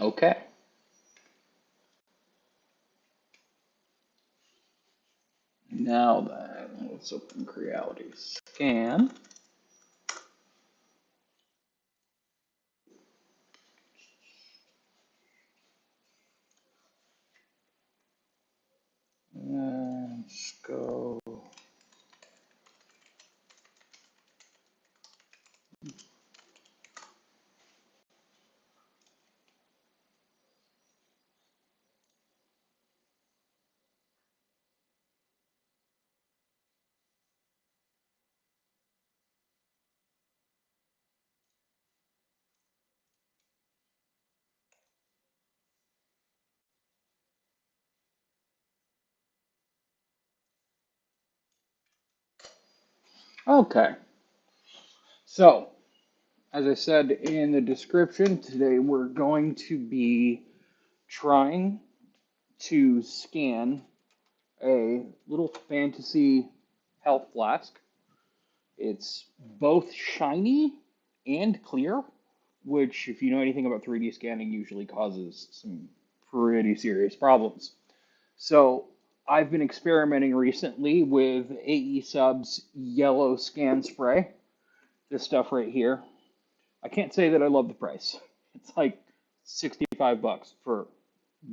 Okay. Now then, let's open Creality. Scan. Let's go. Okay. So, as I said in the description, today we're going to be trying to scan a little fantasy health flask. It's both shiny and clear, which, if you know anything about 3D scanning, usually causes some pretty serious problems. So, I've been experimenting recently with AESUB's yellow scan spray, this stuff right here. I can't say that I love the price. It's like 65 bucks for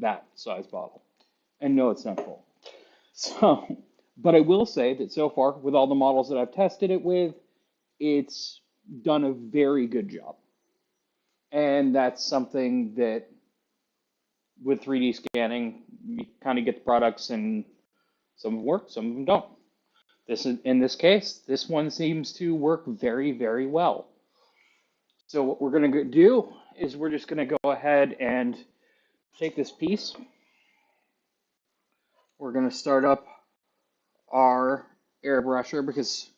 that size bottle. And no, it's not full. So, but I will say that so far, with all the models that I've tested it with, it's done a very good job. And that's something that with 3D scanning, you kind of get the products and some of them work, some of them don't. In this case, this one seems to work very, very well. So what we're going to do is we're just going to go ahead and take this piece. We're going to start up our airbrusher because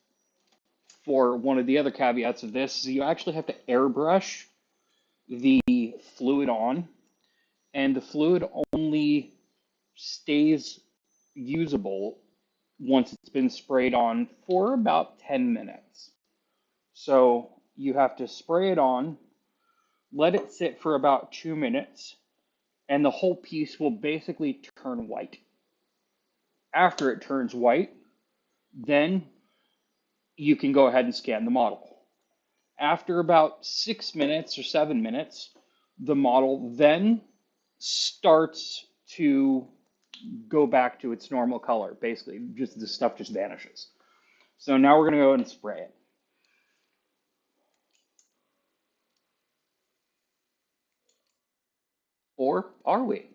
for one of the other caveats of this is you actually have to airbrush the fluid on, and the fluid only stays usable once it's been sprayed on for about 10 minutes. So you have to spray it on, let it sit for about 2 minutes, and the whole piece will basically turn white. After it turns white, then you can go ahead and scan the model. After about 6 minutes or 7 minutes, the model then starts to go back to its normal color. Basically, just the stuff just vanishes. So now we're going to go and spray it. Or are we?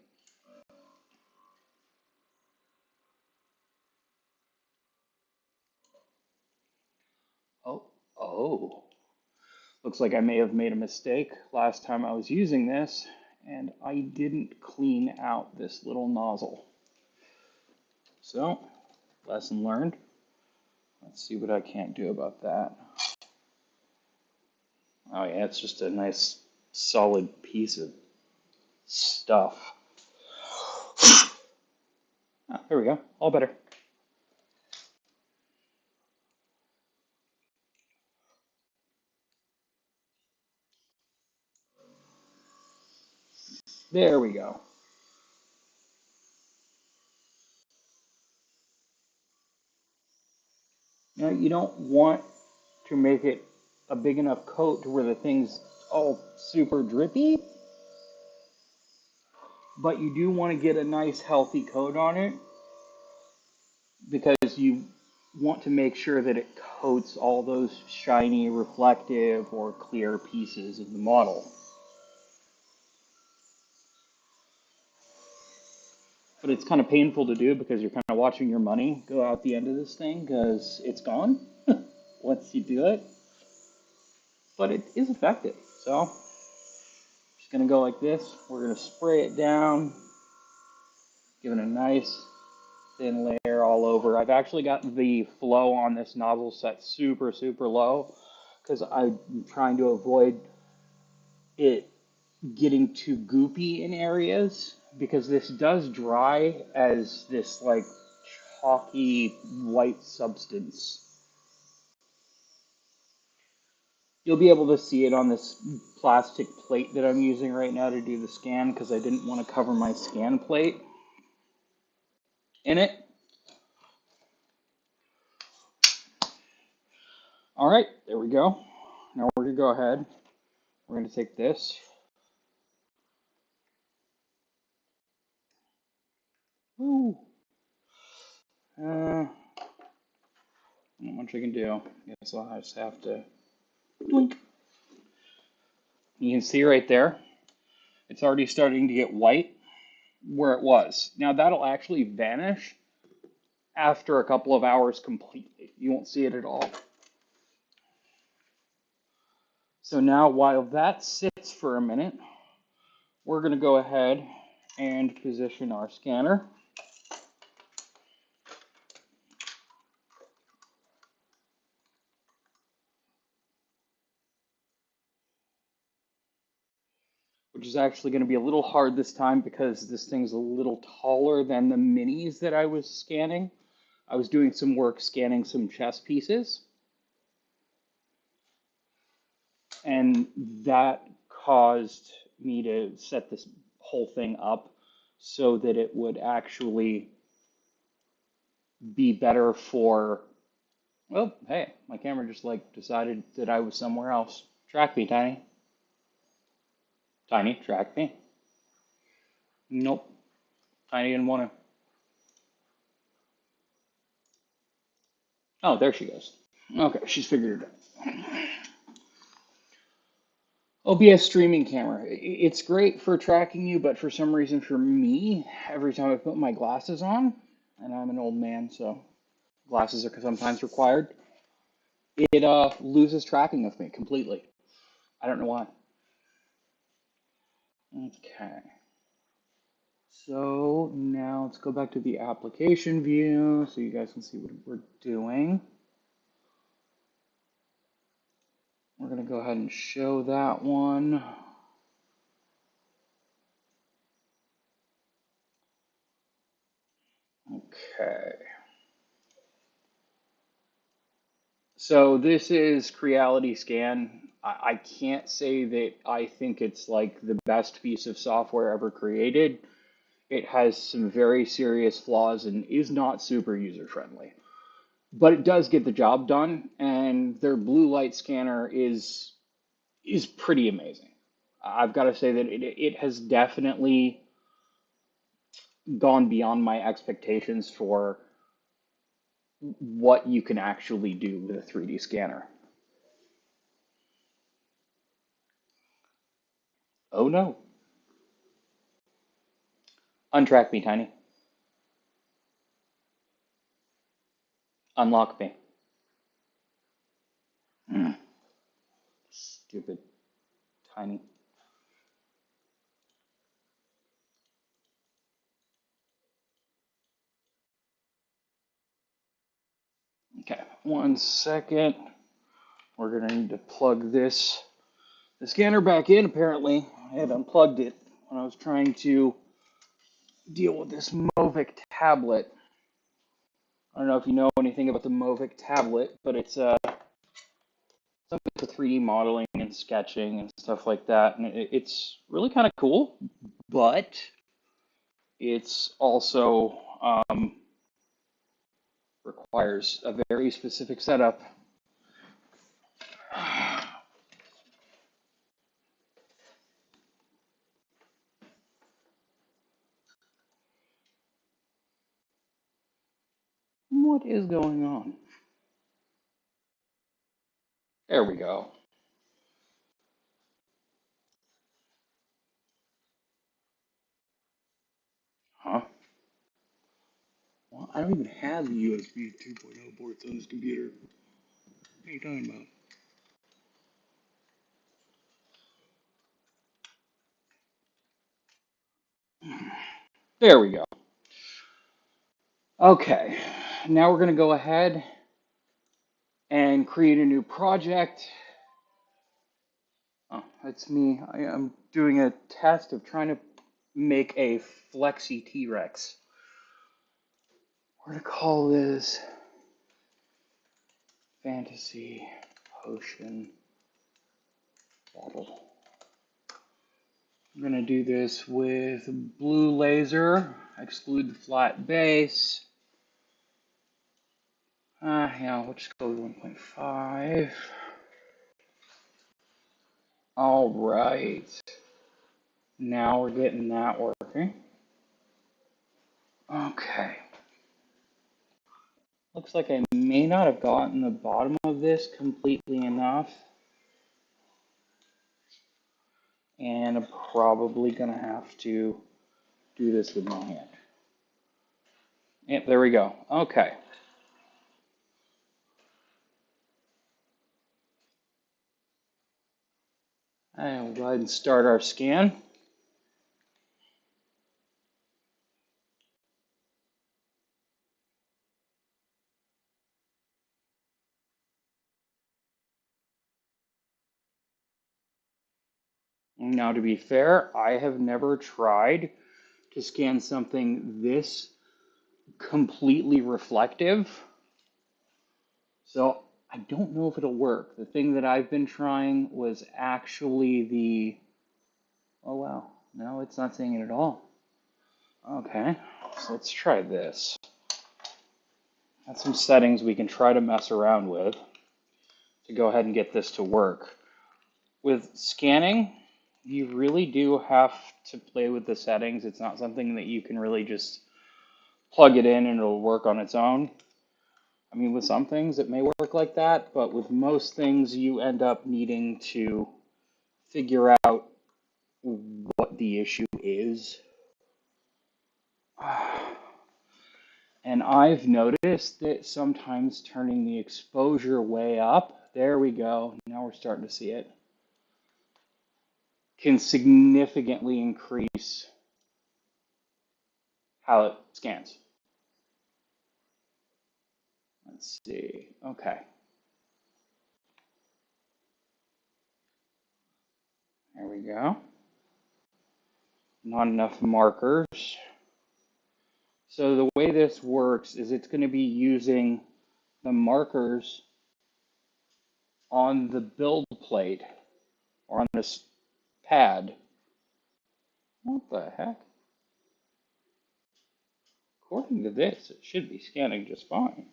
Oh, oh. Looks like I may have made a mistake last time I was using this, and I didn't clean out this little nozzle. So, lesson learned. Let's see what I can't do about that. Oh yeah, it's just a nice solid piece of stuff. Oh, there we go. All better. There we go. Now you don't want to make it a big enough coat to where the thing's all super drippy, but you do want to get a nice healthy coat on it because you want to make sure that it coats all those shiny, reflective, or clear pieces of the model. But it's kind of painful to do because you're kind of watching your money go out the end of this thing because it's gone once you do it. But it is effective. So, just going to go like this. We're going to spray it down, give it a nice thin layer all over. I've actually got the flow on this nozzle set super, super low because I'm trying to avoid it getting too goopy in areas because this does dry as this like chalky white substance. You'll be able to see it on this plastic plate that I'm using right now to do the scan because I didn't want to cover my scan plate in it. All right, there we go. Now we're going to go ahead. We're going to take this. Woo. Not much I can do. Guess I'll just have to blink. You can see right there, it's already starting to get white where it was. Now that'll actually vanish after a couple of hours completely. You won't see it at all. So now while that sits for a minute, we're going to go ahead and position our scanner. Which is actually going to be a little hard this time because this thing's a little taller than the minis that I was scanning. I was doing some work scanning some chess pieces, and that caused me to set this whole thing up so that it would actually be better for, well, hey, my camera just like decided that I was somewhere else. Track me, Tiny. Tiny, track me. Nope. Tiny didn't want to. Oh, there she goes. Okay, she's figured it out. OBS streaming camera. It's great for tracking you, but for some reason for me, every time I put my glasses on, and I'm an old man, so glasses are sometimes required, it loses tracking of me completely. I don't know why. Okay. So now let's go back to the application view so you guys can see what we're doing. We're going to go ahead and show that one. Okay. So this is Creality Scan. I can't say that I think it's like the best piece of software ever created. It has some very serious flaws and is not super user friendly. But it does get the job done, and their blue light scanner is pretty amazing. I've got to say that it has definitely gone beyond my expectations for what you can actually do with a 3D scanner. Oh no. Untrack me, Tiny. Unlock me. Stupid Tiny. Okay, 1 second. We're gonna need to plug the scanner back in. Apparently, I had unplugged it when I was trying to deal with this Movic tablet. I don't know if you know anything about the Movic tablet, but it's something for 3D modeling and sketching and stuff like that. And it's really kind of cool, but it's also requires a very specific setup. What is going on? There we go. Huh? Well, I don't even have USB 2.0 ports on this computer. What are you talking about? There we go. Okay, now we're going to go ahead and create a new project. Oh, that's me. I am doing a test of trying to make a flexi T-Rex. We're going to call this Fantasy Potion bottle. I'm going to do this with blue laser, exclude the flat base. Yeah, we'll just go with 1.5. All right. Now we're getting that working. Okay. Looks like I may not have gotten the bottom of this completely enough. And I'm probably going to have to do this with my hand. Yep, there we go. Okay. And we'll go ahead and start our scan. Now, to be fair, I have never tried to scan something this completely reflective. So I don't know if it'll work. The thing that I've been trying was actually the, oh wow, no, it's not saying it at all. Okay, so let's try this. That's some settings we can try to mess around with to go ahead and get this to work. With scanning, you really do have to play with the settings. It's not something that you can really just plug it in and it'll work on its own. I mean, with some things it may work like that, but with most things you end up needing to figure out what the issue is. And I've noticed that sometimes turning the exposure way up, there we go, now we're starting to see it, can significantly increase how it scans. Let's see, okay. There we go. Not enough markers. So the way this works is it's going to be using the markers on the build plate or on this pad. What the heck? According to this, it should be scanning just fine.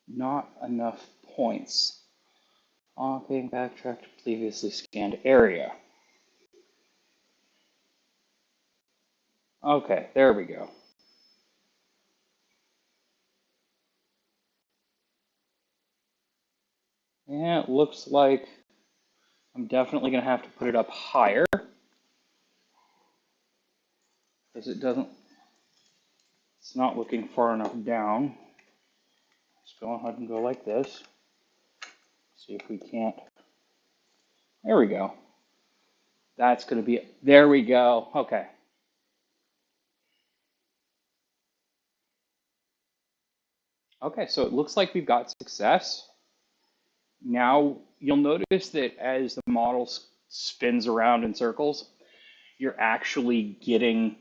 Not enough points. Okay, backtrack to previously scanned area. Okay, there we go. Yeah, it looks like I'm definitely going to have to put it up higher because it's not looking far enough down. Let's go ahead and go like this. See if we can't. There we go. That's going to be, there we go. Okay. Okay, so it looks like we've got success. Now you'll notice that as the model spins around in circles, you're actually getting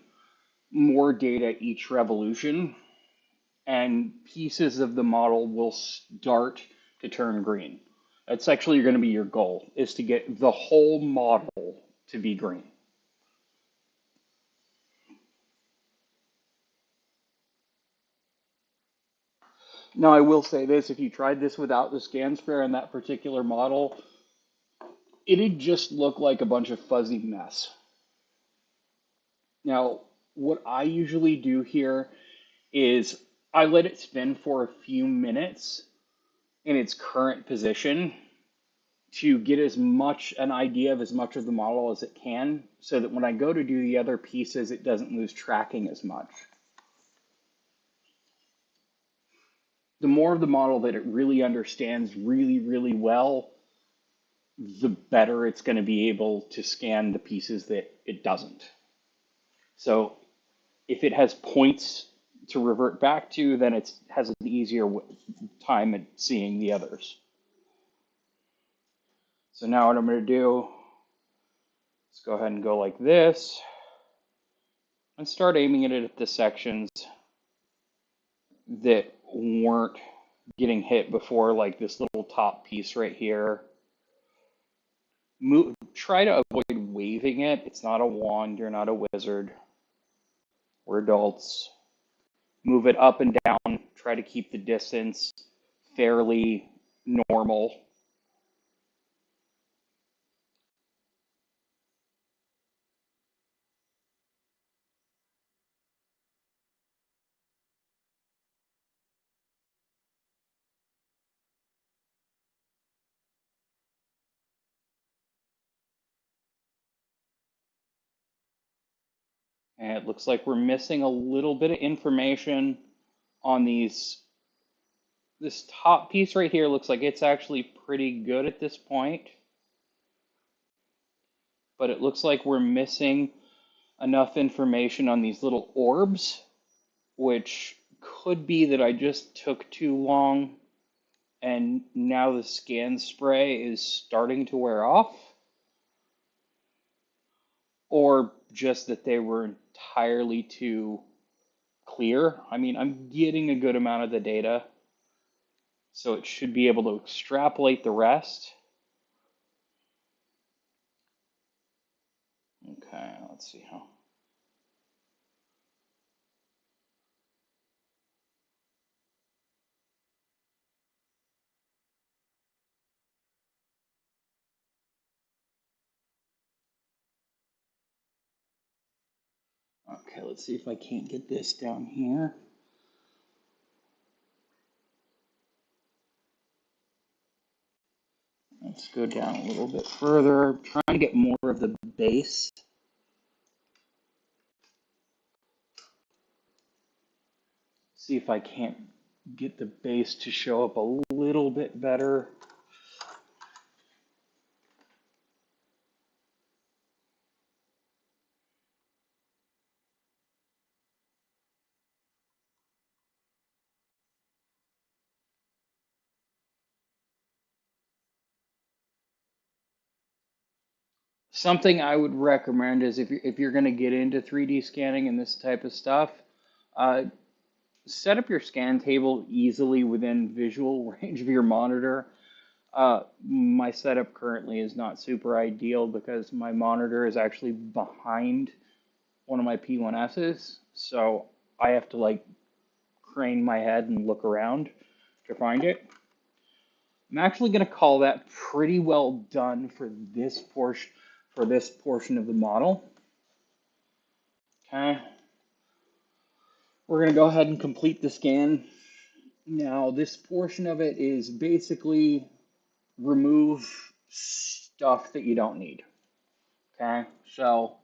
more data each revolution, and pieces of the model will start to turn green. That's actually going to be your goal, is to get the whole model to be green. Now, I will say this, if you tried this without the scan spare in that particular model, it'd just look like a bunch of fuzzy mess. Now, what I usually do here is I let it spin for a few minutes in its current position to get as much an idea of as much of the model as it can, so that when I go to do the other pieces, it doesn't lose tracking as much. The more of the model that it really understands really, really well, the better it's going to be able to scan the pieces that it doesn't. So if it has points to revert back to, then it has an easier time at seeing the others. So now what I'm going to do, let's go ahead and go like this and start aiming it at the sections that weren't getting hit before, like this little little top piece right here. Try to avoid waving it. It's not a wand. You're not a wizard. We're adults. Move it up and down. Try to keep the distance fairly normal. And it looks like we're missing a little bit of information on these. This top piece right here looks like it's actually pretty good at this point, but it looks like we're missing enough information on these little orbs, which could be that I just took too long and now the scan spray is starting to wear off, or just that they were entirely too clear. I mean, I'm getting a good amount of the data, so it should be able to extrapolate the rest. Okay, let's see how. Okay, let's see if I can't get this down here. Let's go down a little bit further. I'm trying to get more of the base. See if I can't get the base to show up a little bit better. Something I would recommend is if you're going to get into 3D scanning and this type of stuff, uh, set up your scan table easily within visual range of your monitor. My setup currently is not super ideal because my monitor is actually behind one of my P1Ss, so I have to like crane my head and look around to find it. I'm actually going to call that pretty well done for this portion of the model. Okay. We're going to go ahead and complete the scan. Now, this portion of it is basically remove stuff that you don't need. Okay. So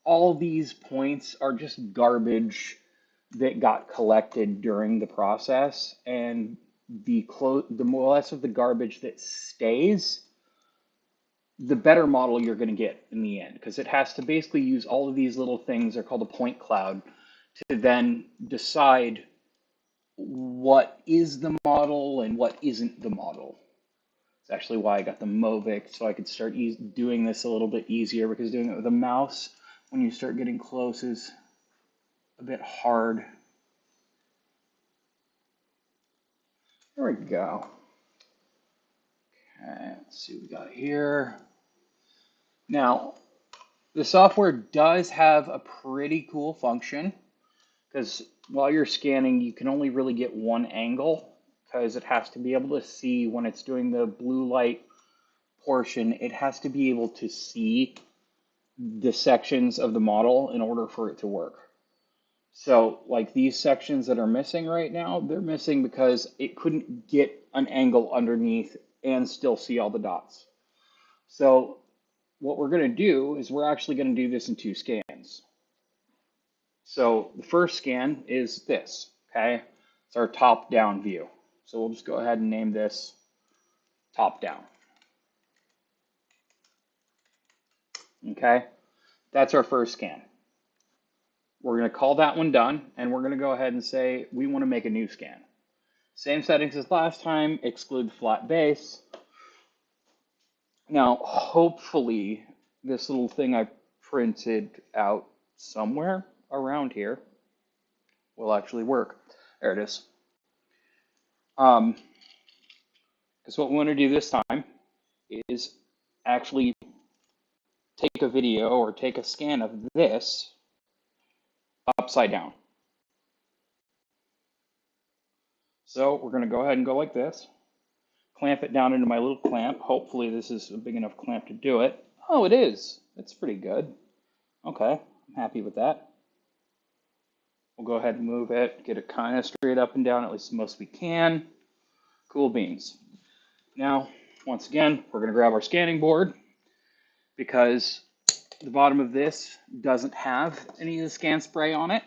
all these points are just garbage that got collected during the process, and the less of the garbage that stays, the better model you're going to get in the end, because it has to basically use all of these little things, they're called a point cloud, to then decide what is the model and what isn't the model. It's actually why I got the Movic, so I could start doing this a little bit easier, because doing it with a mouse when you start getting close is a bit hard. There we go. Okay, let's see what we got here. Now, the software does have a pretty cool function, because while you're scanning, you can only really get one angle, because it has to be able to see when it's doing the blue light portion, it has to be able to see the sections of the model in order for it to work. So like these sections that are missing right now, they're missing because it couldn't get an angle underneath and still see all the dots. So what we're going to do is we're actually going to do this in 2 scans. So the first scan is this, okay? It's our top-down view. So we'll just go ahead and name this top-down. Okay? That's our first scan. We're going to call that one done, and we're going to go ahead and say we want to make a new scan. Same settings as last time, exclude flat base. Now, hopefully, this little thing I printed out somewhere around here will actually work. There it is. Because what we want to do this time is actually take a video or take a scan of this upside down. So we're going to go ahead and go like this, clamp it down into my little clamp. Hopefully this is a big enough clamp to do it. Oh, it is. That's pretty good. Okay, I'm happy with that. We'll go ahead and move it, get it kind of straight up and down, at least the most we can. Cool beans. Now, once again, we're going to grab our scanning board because the bottom of this doesn't have any of the scan spray on it.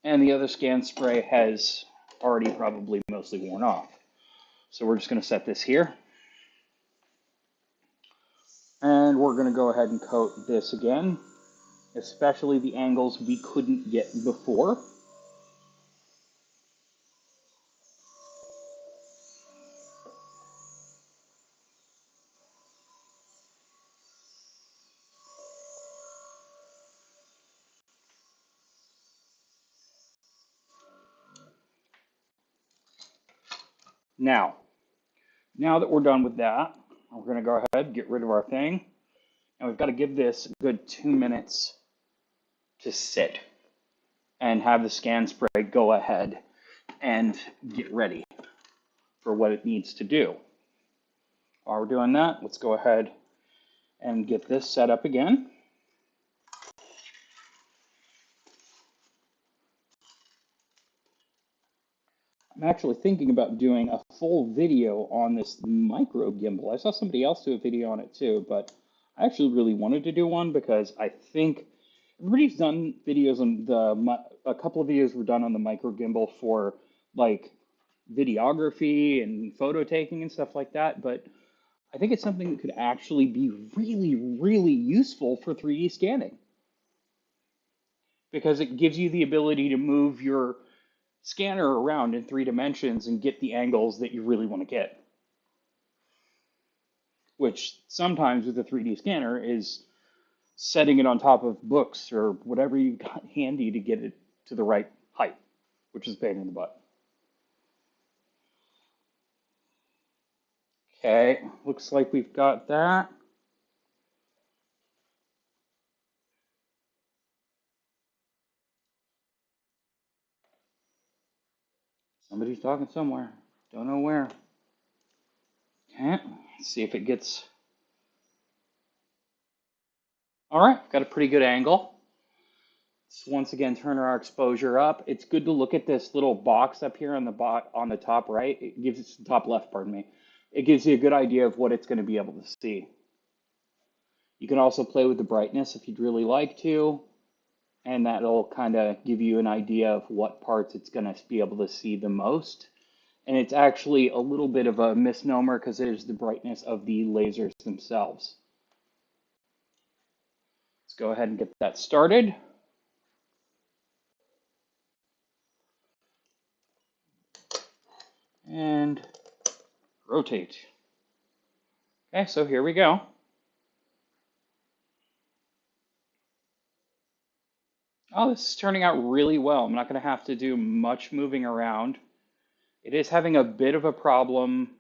And the other scan spray has already probably mostly worn off. So we're just going to set this here. And we're going to go ahead and coat this again, especially the angles we couldn't get before. Now that we're done with that, we're going to go ahead, get rid of our thing, and we've got to give this a good 2 minutes to sit and have the scan spray go ahead and get ready for what it needs to do. While we're doing that, let's go ahead and get this set up again. I'm actually thinking about doing a full video on this micro gimbal. I saw somebody else do a video on it too, but I actually really wanted to do one because I think everybody's done videos on a couple of videos were done on the micro gimbal for like videography and photo taking and stuff like that, but I think it's something that could actually be really, really useful for 3D scanning because it gives you the ability to move your scanner around in 3 dimensions and get the angles that you really want to get. Which sometimes with a 3D scanner is setting it on top of books or whatever you've got handy to get it to the right height, which is a pain in the butt. Okay, looks like we've got that. Somebody's talking somewhere. Don't know where. Okay, let's see if it gets... All right, got a pretty good angle. Let's once again turn our exposure up. It's good to look at this little box up here on the top right. It gives it top left, pardon me. It gives you a good idea of what it's going to be able to see. You can also play with the brightness if you'd really like to, and that'll kind of give you an idea of what parts it's going to be able to see the most. And it's actually a little bit of a misnomer because it is the brightness of the lasers themselves. Let's go ahead and get that started. And rotate. Okay, so here we go. Oh, this is turning out really well. I'm not going to have to do much moving around. It is having a bit of a problem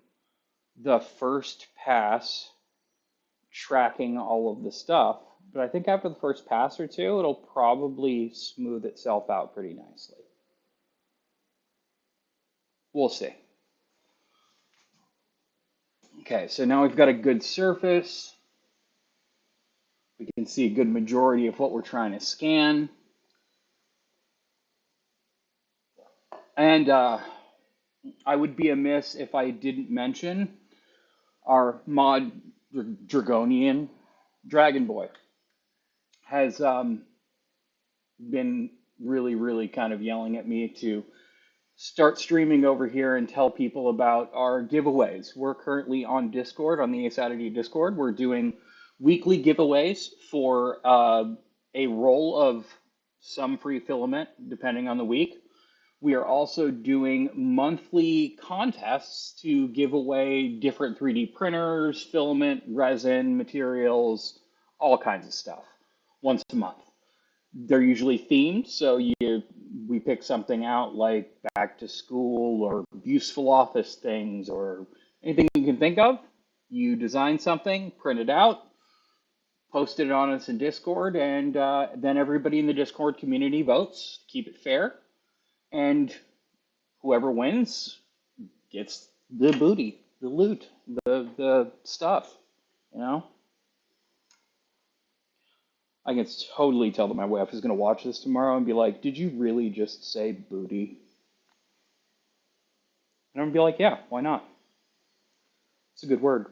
the first pass tracking all of the stuff, but I think after the first pass or two, it'll probably smooth itself out pretty nicely. We'll see. Okay, so now we've got a good surface. We can see a good majority of what we're trying to scan. And I would be amiss if I didn't mention our mod Dragonian Dragon Boy has been really kind of yelling at me to start streaming over here and tell people about our giveaways. We're currently on Discord, on the AESUB Discord. We're doing weekly giveaways for a roll of some free filament, depending on the week. We are also doing monthly contests to give away different 3D printers, filament, resin, materials, all kinds of stuff once a month. They're usually themed, so we pick something out like back to school or useful office things or Anything you can think of, you design something, print it out, post it on us in Discord, and then everybody in the Discord community votes, keep it fair, and whoever wins gets the booty, the loot, the stuff, you know? I can totally tell that my wife is going to watch this tomorrow and be like, "Did you really just say booty?" And I'm going to be like, "Yeah, why not? It's a good word."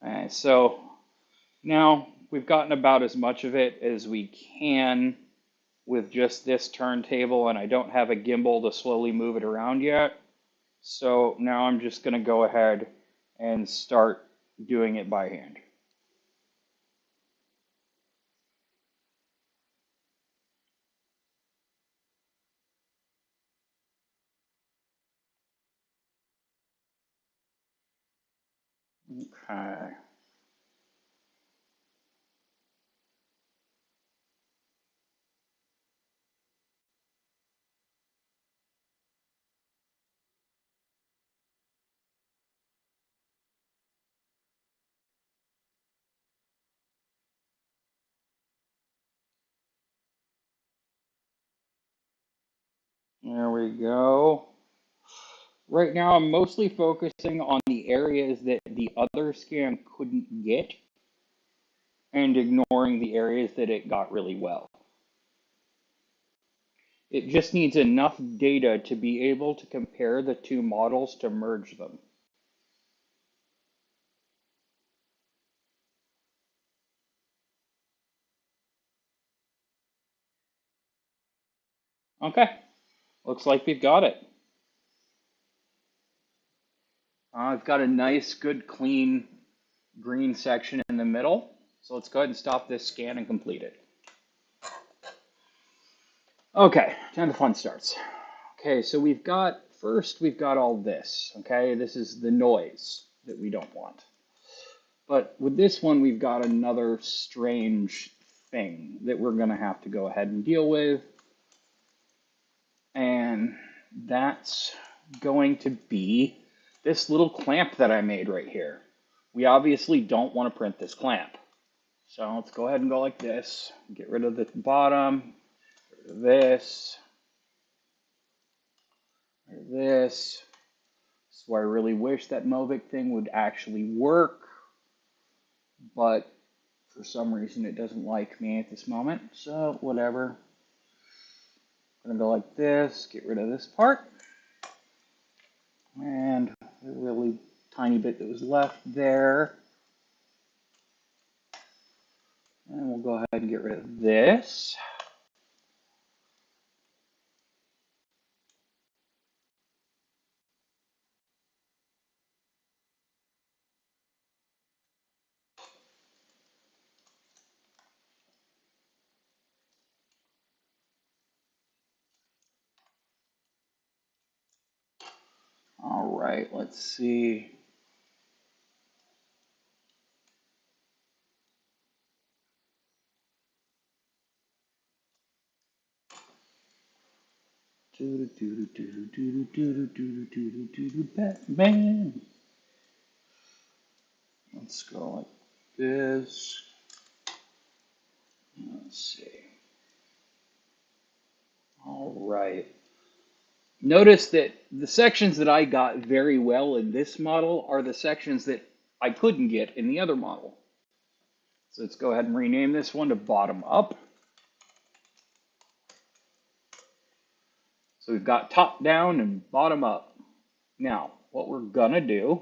Alright, so now we've gotten about as much of it as we can with just this turntable, and I don't have a gimbal to slowly move it around yet. So now I'm just going to go ahead and start doing it by hand. Okay. There we go. Right now, I'm mostly focusing on the areas that the other scan couldn't get and ignoring the areas that it got really well. It just needs enough data to be able to compare the two models to merge them. Okay, looks like we've got it. I've got a nice, good, clean green section in the middle. So let's go ahead and stop this scan and complete it. Okay, now the fun starts. Okay, so first we've got all this, okay? This is the noise that we don't want. But with this one, we've got another strange thing that we're gonna have to go ahead and deal with. And that's going to be this little clamp that I made right here. We obviously don't want to print this clamp. So let's go ahead and go like this. Get rid of the bottom, get rid of this, get rid of this. This is where I really wish that Movic thing would actually work, but for some reason it doesn't like me at this moment, so whatever. I'm gonna go like this, get rid of this part, and the really tiny bit that was left there. And we'll go ahead and get rid of this. All right, let's see. Batman. Let's go like this. Let's see. All right. Notice that the sections that I got very well in this model are the sections that I couldn't get in the other model. So let's go ahead and rename this one to bottom up. So we've got top down and bottom up. Now, what we're gonna do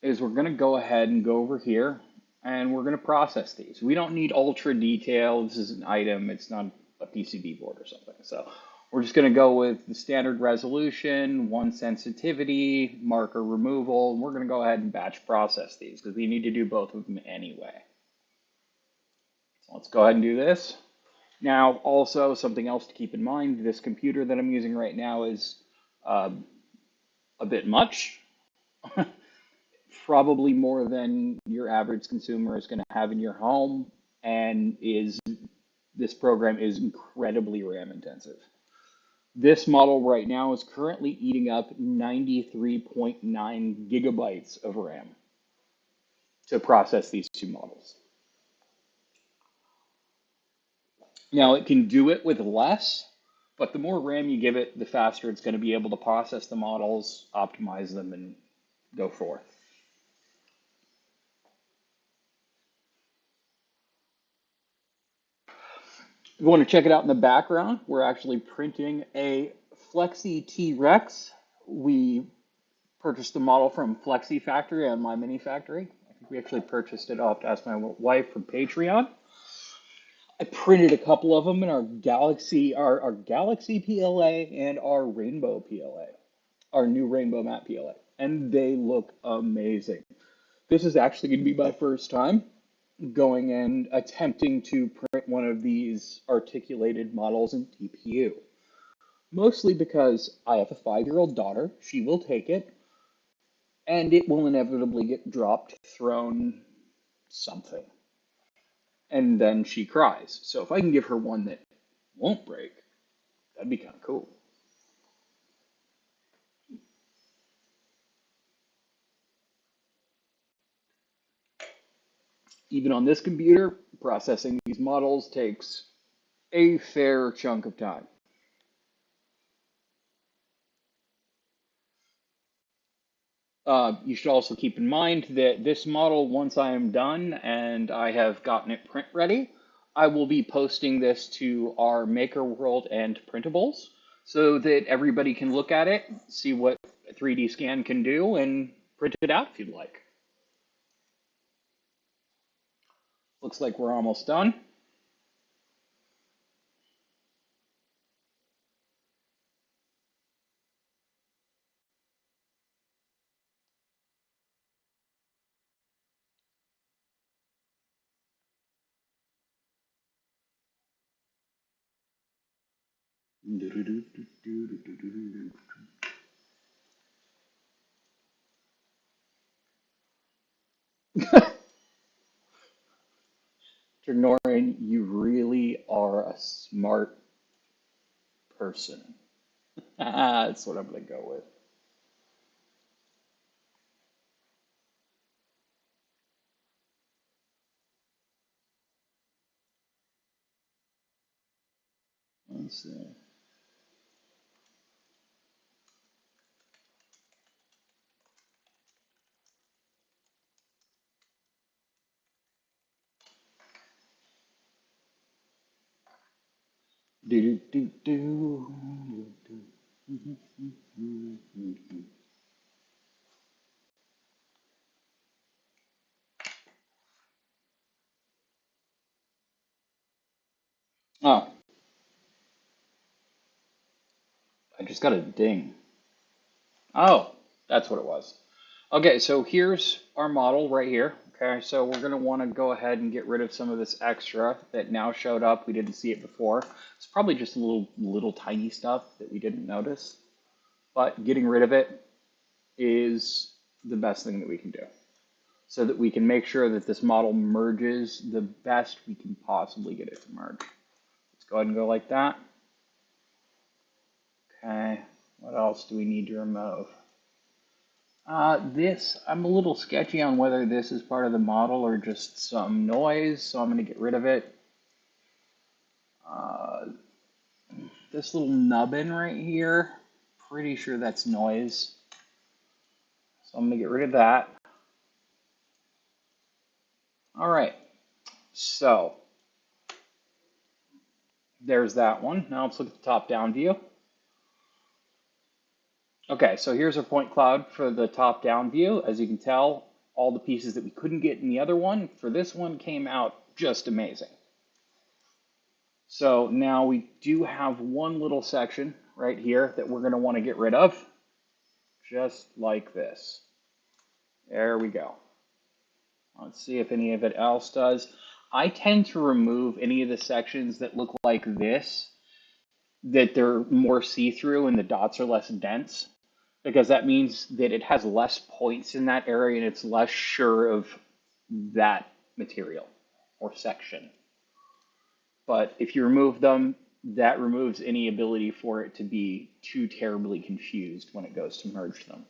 is we're gonna go ahead and go over here and we're gonna process these. We don't need ultra detail. This is an item, it's not a PCB board or something. So we're just gonna go with the standard resolution, one sensitivity, marker removal, and we're gonna go ahead and batch process these because we need to do both of them anyway. So let's go ahead and do this. Now, also something else to keep in mind, this computer that I'm using right now is a bit much. Probably more than your average consumer is going to have in your home, and this program is incredibly RAM intensive. This model right now is currently eating up 93.9 gigabytes of RAM to process these two models. Now it can do it with less, but the more RAM you give it, the faster it's going to be able to process the models, optimize them, and go forth. If you want to check it out in the background, we're actually printing a Flexi T-Rex. We purchased the model from Flexi Factory and My Mini Factory. I think we actually purchased it. I'll have to ask my wife from Patreon. I printed a couple of them in our Galaxy PLA and our Rainbow PLA, our new Rainbow Matte PLA, and they look amazing. This is actually going to be my first time going and attempting to print one of these articulated models in TPU. Mostly because I have a 5-year-old daughter, she will take it, and it will inevitably get dropped, thrown, something. And then she cries. So if I can give her one that won't break, that'd be kind of cool. Even on this computer, processing these models takes a fair chunk of time. You should also keep in mind that this model, once I am done and I have gotten it print ready, I will be posting this to our Maker World and Printables so that everybody can look at it, see what a 3D scan can do, and print it out if you'd like. Looks like we're almost done. Norrin, you really are a smart person. That's what I'm going to go with. Let's see. Do do do do. Oh, I just got a ding. Oh, that's what it was. Okay, so here's our model right here. Okay, so we're gonna want to go ahead and get rid of some of this extra that now showed up. We didn't see it before. It's probably just a little tiny stuff that we didn't notice, but getting rid of it is the best thing that we can do so that we can make sure that this model merges the best we can possibly get it to merge. Let's go ahead and go like that. Okay, what else do we need to remove? I'm a little sketchy on whether this is part of the model or just some noise, so I'm going to get rid of it. Uh, this little nubbin right here, pretty sure that's noise. So I'm going to get rid of that. All right, so there's that one. Now let's look at the top-down view. Okay, so here's our point cloud for the top-down view. As you can tell, all the pieces that we couldn't get in the other one, for this one came out just amazing. So now we do have one little section right here that we're going to want to get rid of, just like this. There we go. Let's see if any of it else does. I tend to remove any of the sections that look like this, that they're more see-through and the dots are less dense, because that means that it has less points in that area and it's less sure of that material or section. But if you remove them, that removes any ability for it to be too terribly confused when it goes to merge them.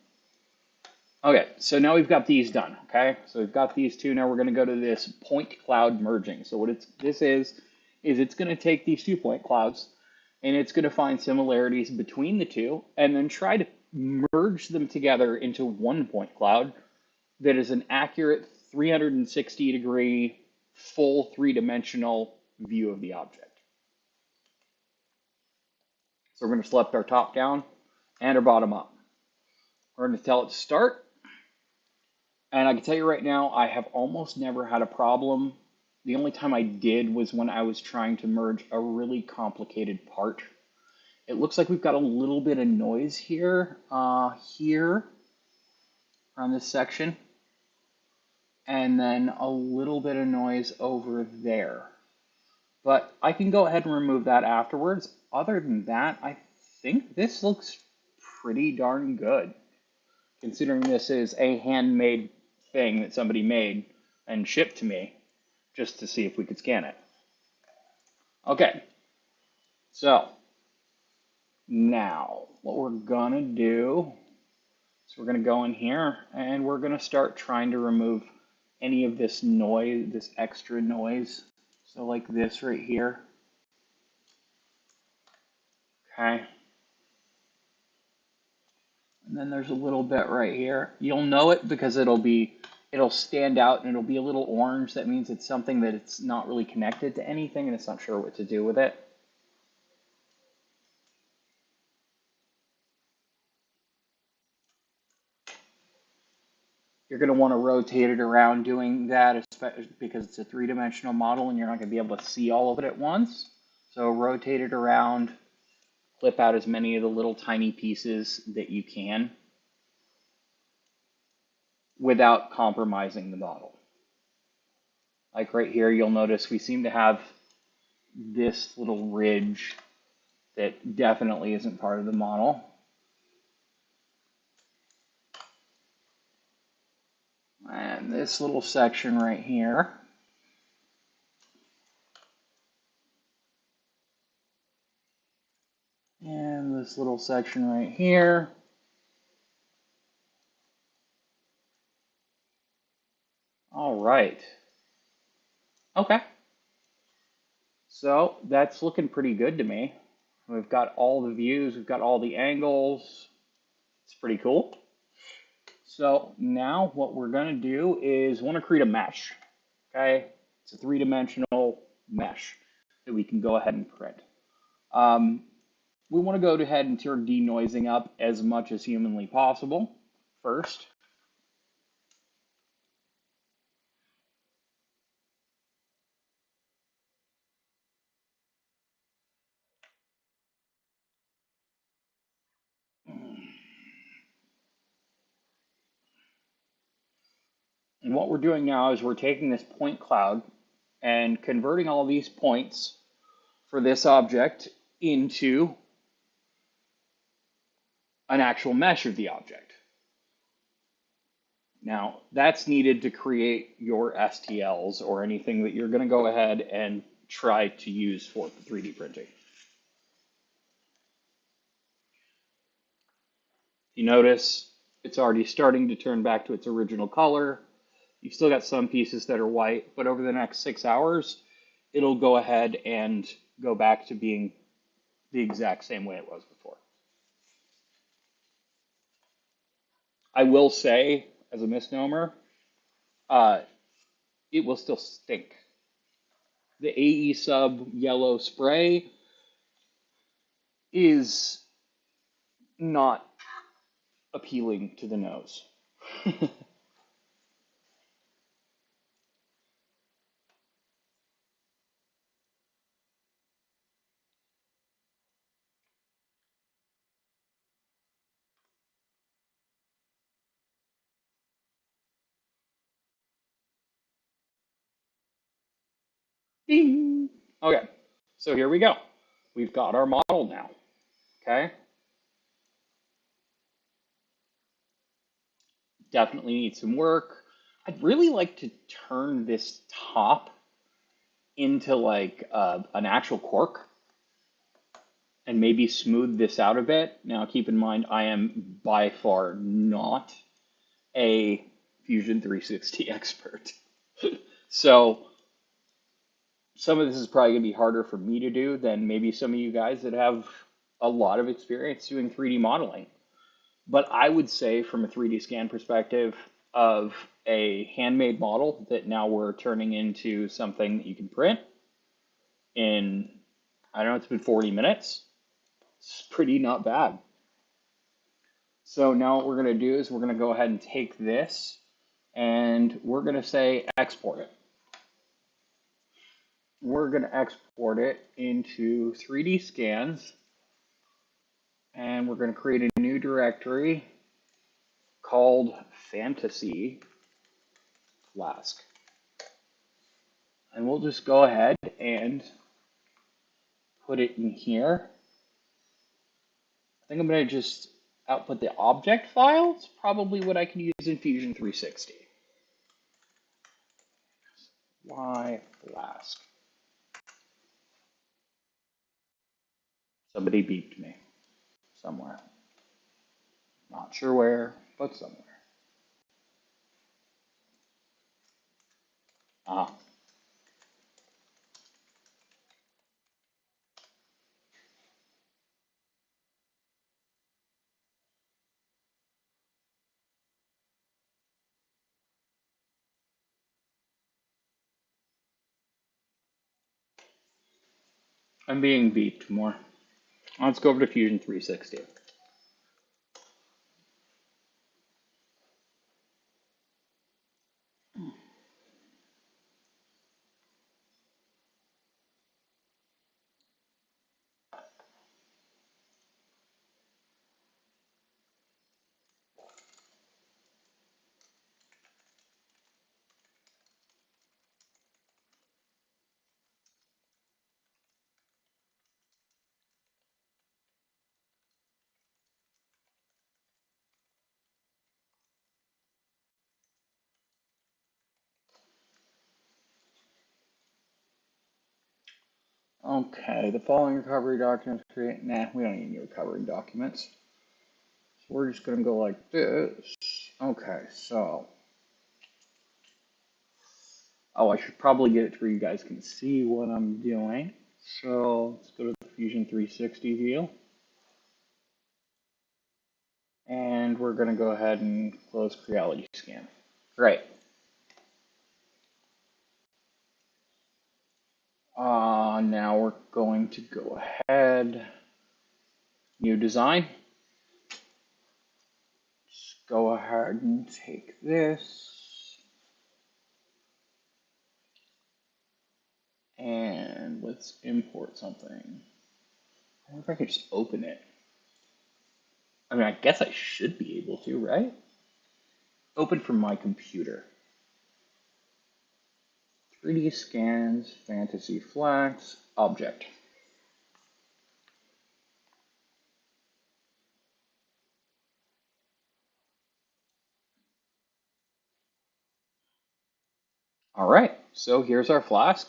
Okay, so now we've got these done, okay? So we've got these two. Now we're going to go to this point cloud merging. So what this is it's going to take these 2 point clouds and it's going to find similarities between the two and then try to merge them together into 1 point cloud that is an accurate 360-degree full three-dimensional view of the object. So we're going to select our top down and our bottom up. We're going to tell it to start. And I can tell you right now, I have almost never had a problem. The only time I did was when I was trying to merge a really complicated part. It looks like we've got a little bit of noise here, here on this section, and then a little bit of noise over there. But I can go ahead and remove that afterwards. Other than that, I think this looks pretty darn good, considering this is a handmade thing that somebody made and shipped to me just to see if we could scan it. Okay, so now what we're gonna do is we're gonna go in here and we're gonna start trying to remove any of this noise, this extra noise. So like this right here. Okay. And then there's a little bit right here. You'll know it because it'll stand out and it'll be a little orange. That means it's something that it's not really connected to anything and it's not sure what to do with it. You're going to want to rotate it around doing that, especially because it's a three-dimensional model and you're not going to be able to see all of it at once. So rotate it around, clip out as many of the little tiny pieces that you can without compromising the model. Like right here, you'll notice we seem to have this little ridge that definitely isn't part of the model. And this little section right here. And this little section right here. All right. Okay. So that's looking pretty good to me. We've got all the views, we've got all the angles. It's pretty cool. So now what we're going to do is want to create a mesh. Okay. It's a three-dimensional mesh that we can go ahead and print. We want to go ahead and turn denoising up as much as humanly possible first. And what we're doing now is we're taking this point cloud and converting all these points for this object into an actual mesh of the object. Now, that's needed to create your STLs or anything that you're going to go ahead and try to use for 3D printing. You notice it's already starting to turn back to its original color. You've still got some pieces that are white, but over the next 6 hours, it'll go ahead and go back to being the exact same way it was before. I will say, as a misnomer, it will still stink. The AESUB yellow spray is not appealing to the nose. Ding. Okay, so here we go. We've got our model now, okay? Definitely needs some work. I'd really like to turn this top into like an actual cork. and maybe smooth this out a bit. Now, keep in mind, I am by far not a Fusion 360 expert. So some of this is probably going to be harder for me to do than maybe some of you guys that have a lot of experience doing 3D modeling. But I would say from a 3D scan perspective of a handmade model that now we're turning into something that you can print in, I don't know, it's been 40 minutes. It's pretty not bad. So now what we're going to do is we're going to go ahead and take this and we're going to say export it. We're going to export it into 3D scans, and we're going to create a new directory called fantasy flask. And we'll just go ahead and put it in here. I think I'm going to just output the object file. It's probably what I can use in Fusion 360. Why flask? Somebody beeped me somewhere. Not sure where, but somewhere. Ah. I'm being beeped more. Let's go over to Fusion 360. Okay, the following recovery documents create. Nah, we don't need any recovery documents. So we're just going to go like this. Okay, so. Oh, I should probably get it to where you guys can see what I'm doing. So let's go to the Fusion 360 view. And we're going to go ahead and close Creality scan. Great. Now we're going to go ahead. New design. Just go ahead and take this. And let's import something. I wonder if I could just open it. I mean, I guess I should be able to, right? Open from my computer. 3D scans, fantasy flags, object. All right, so here's our flask.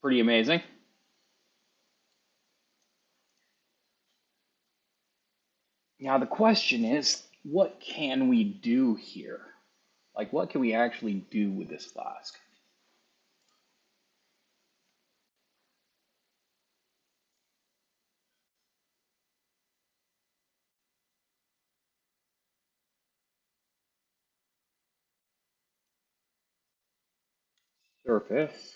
Pretty amazing. Now the question is, what can we do here? Like, what can we actually do with this flask? Surface.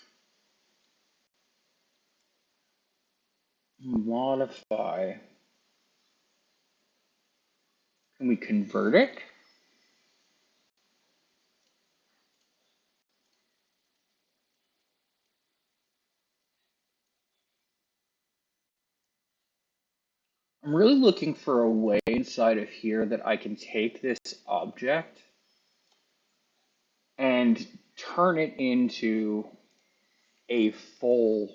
Modify. Can we convert it? I'm really looking for a way inside of here that I can take this object and turn it into a full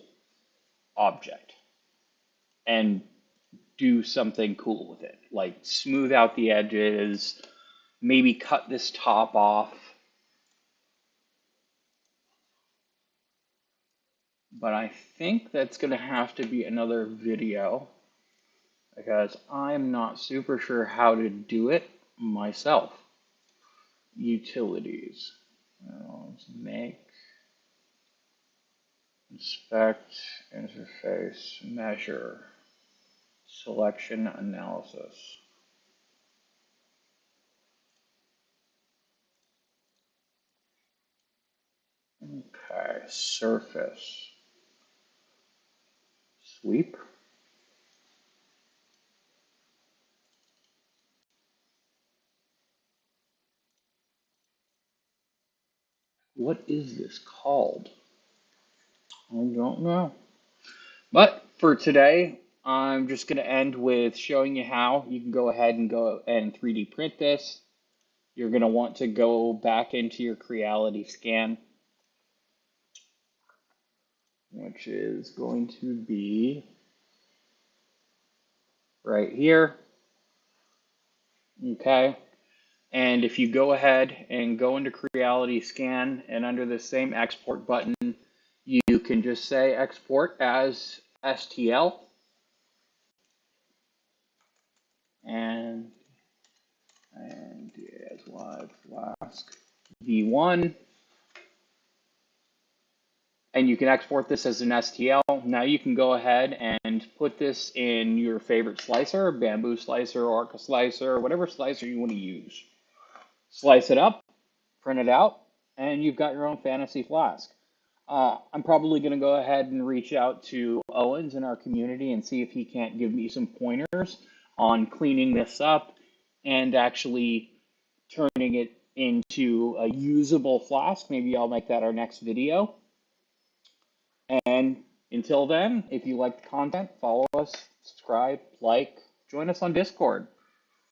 object and do something cool with it, like smooth out the edges, maybe cut this top off. but I think that's going to have to be another video because I'm not super sure how to do it myself. Utilities. Let's make, inspect, interface, measure, selection, analysis. Okay, surface. Sweep. What is this called? I don't know. But for today, I'm just going to end with showing you how you can go ahead and go and 3D print this. You're going to want to go back into your Creality scan, which is going to be right here. Okay. And if you go ahead and go into Creality scan and under the same export button, you can just say export as STL and as live flask v1, and you can export this as an STL. Now you can go ahead and put this in your favorite slicer, bamboo slicer, orca slicer, whatever slicer you want to use. Slice it up, print it out, and you've got your own fantasy flask. I'm probably going to go ahead and reach out to Owens in our community and see if he can't give me some pointers on cleaning this up and actually turning it into a usable flask. Maybe I'll make that our next video. And until then, if you like the content, follow us, subscribe, like, join us on Discord.